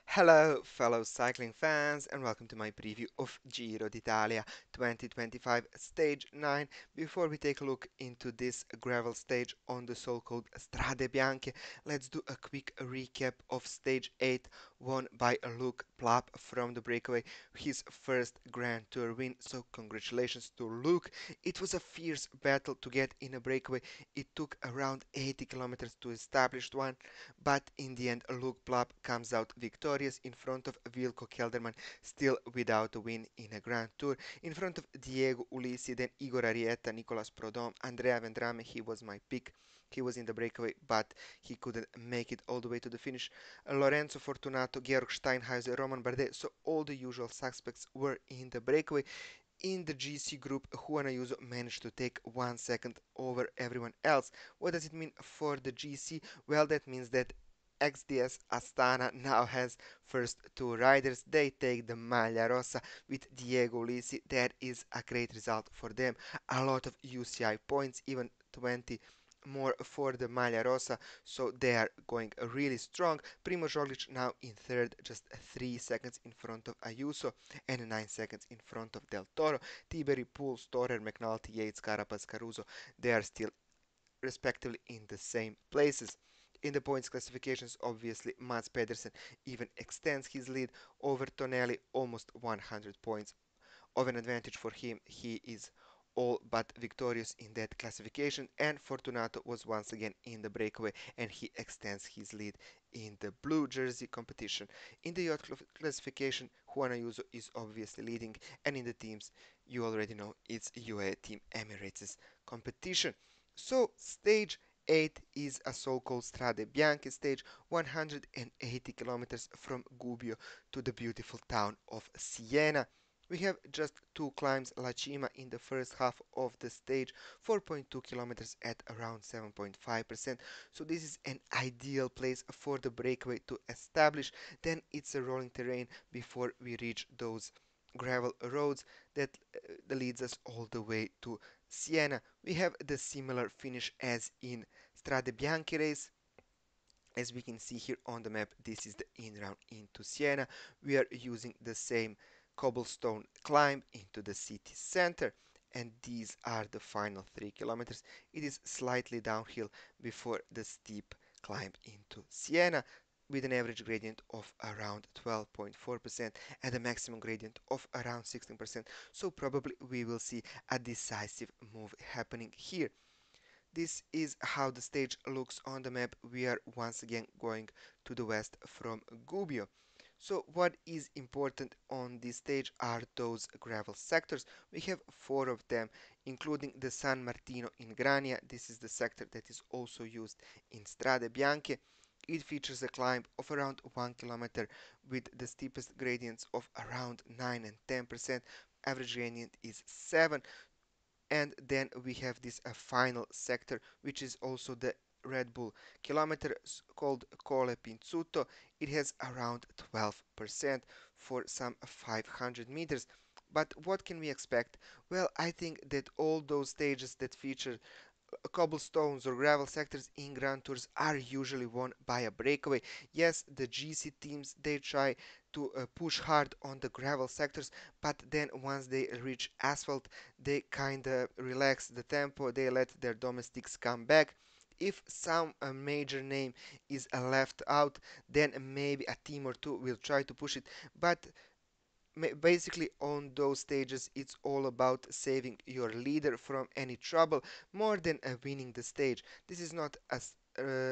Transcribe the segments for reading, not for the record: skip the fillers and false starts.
Hello, fellow cycling fans, and welcome to my preview of Giro d'Italia 2025 Stage 9. Before we take a look into this gravel stage on the so-called Strade Bianche, let's do a quick recap of Stage 8, won by Luke Plapp from the breakaway, his first Grand Tour win, so congratulations to Luke. It was a fierce battle to get in a breakaway. It took around 80 kilometers to establish one, but in the end Luke Plapp comes out victorious in front of Wilco Kelderman, still without a win in a Grand Tour, in front of Diego Ulissi, then Igor Arietta, Nicolas Prodom, Andrea Vendrame. He was my pick. He was in the breakaway, but he couldn't make it all the way to the finish. Lorenzo Fortunato, Georg Steinhauser, Roman Bardet, so all the usual suspects were in the breakaway. In the GC group, Juan Ayuso managed to take 1 second over everyone else. What does it mean for the GC? Well, that means that XDS Astana now has first two riders. They take the Maglia Rossa with Diego Ulissi. That is a great result for them. A lot of UCI points, even 20 more for the Maglia Rossa, so they are going really strong. Primoz Roglic now in third, just 3 seconds in front of Ayuso and 9 seconds in front of Del Toro. Tiberi, Poole, Storer, McNulty, Yates, Carapaz, Caruso, they are still respectively in the same places. In the points classifications, obviously, Mads Pedersen even extends his lead over Tonelli, almost 100 points of an advantage for him. He is all but victorious in that classification, and Fortunato was once again in the breakaway and he extends his lead in the blue jersey competition. In the yacht classification, Juan Ayuso is obviously leading, and in the teams, you already know it's UAE Team Emirates' competition. So, stage 8 is a so-called Strade Bianche stage, 180 kilometers from Gubbio to the beautiful town of Siena. We have just two climbs, La Cima in the first half of the stage, 4.2 kilometers at around 7.5%. So this is an ideal place for the breakaway to establish. Then it's a rolling terrain before we reach those gravel roads that leads us all the way to Siena. We have the similar finish as in Strade Bianche race. As we can see here on the map, this is the in round into Siena. We are using the same cobblestone climb into the city center, and these are the final 3 kilometers. It is slightly downhill before the steep climb into Siena, with an average gradient of around 12.4% and a maximum gradient of around 16%. So probably we will see a decisive move happening here. This is how the stage looks on the map. We are once again going to the west from Gubbio. So what is important on this stage are those gravel sectors. We have 4 of them, including the San Martino in Grania. This is the sector that is also used in Strade Bianche. It features a climb of around 1 kilometer with the steepest gradients of around 9 and 10%. Average gradient is 7, and then we have this final sector, which is also the Red Bull kilometer, called Colle Pinzuto. It has around 12% for some 500 meters. But what can we expect? Well, I think that all those stages that feature cobblestones or gravel sectors in Grand Tours are usually won by a breakaway. Yes, the GC teams, they try to push hard on the gravel sectors, but then once they reach asphalt, they kinda relax the tempo, they let their domestics come back. If some major name is left out, then maybe a team or two will try to push it, but basically on those stages it's all about saving your leader from any trouble more than winning the stage. This is not a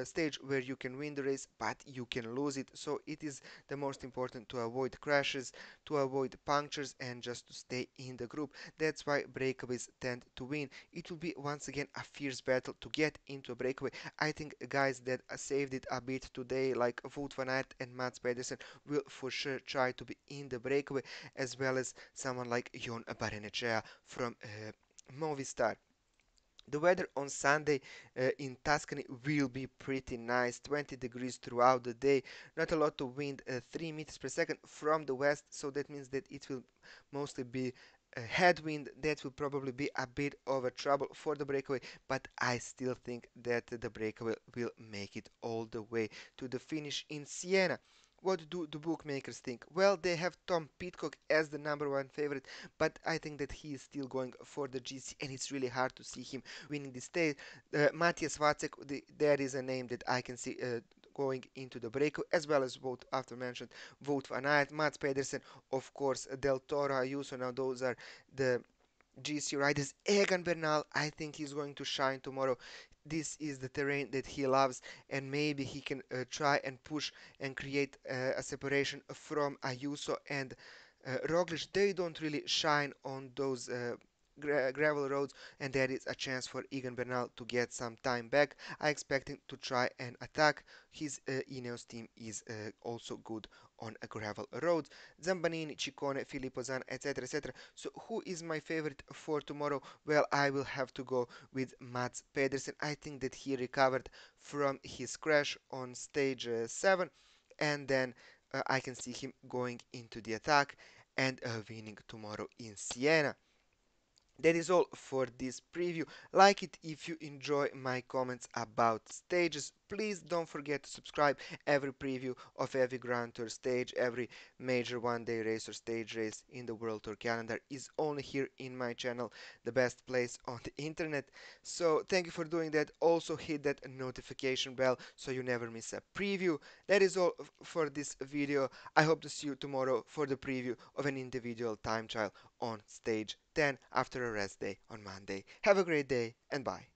stage where you can win the race but you can lose it, so it is the most important to avoid crashes, to avoid punctures, and just to stay in the group. That's why breakaways tend to win. It will be once again a fierce battle to get into a breakaway. I think guys that saved it a bit today, like Wout van Aert and Mads Pedersen, will for sure try to be in the breakaway, as well as someone like Jon Barenechea from Movistar. The weather on Sunday in Tuscany will be pretty nice, 20 degrees throughout the day, not a lot of wind, 3 meters per second from the west, so that means that it will mostly be a headwind. That will probably be a bit of a trouble for the breakaway, but I still think that the breakaway will make it all the way to the finish in Siena. what do the bookmakers think? Well, they have Tom Pidcock as the number one favorite, but I think that he is still going for the GC, and it's really hard to see him winning this stage. Matthias Vacek, there is a name that I can see going into the breakaway, as well as both after mentioned Wout van Aert, Mads Pedersen, of course, Del Toro, Ayuso. Now those are the GC riders. Egan Bernal, I think he's going to shine tomorrow. This is the terrain that he loves, and maybe he can try and push and create a separation from Ayuso and Roglic. They don't really shine on those gravel roads, and there is a chance for Egan Bernal to get some time back. I expect him to try and attack. His Ineos team is also good on gravel roads. Zambanini, Ciccone, Filippo Zan, etc. etc. So who is my favorite for tomorrow? Well, I will have to go with Mads Pedersen. I think that he recovered from his crash on stage 7, and then I can see him going into the attack and winning tomorrow in Siena. That is all for this preview. Like it if you enjoy my comments about stages. Please don't forget to subscribe. Every preview of every Grand Tour stage, every major one-day race or stage race in the World Tour calendar is only here in my channel, the best place on the internet. So thank you for doing that. Also hit that notification bell so you never miss a preview. That is all for this video. I hope to see you tomorrow for the preview of an individual time trial on stage 10 after a rest day on Monday. Have a great day and bye.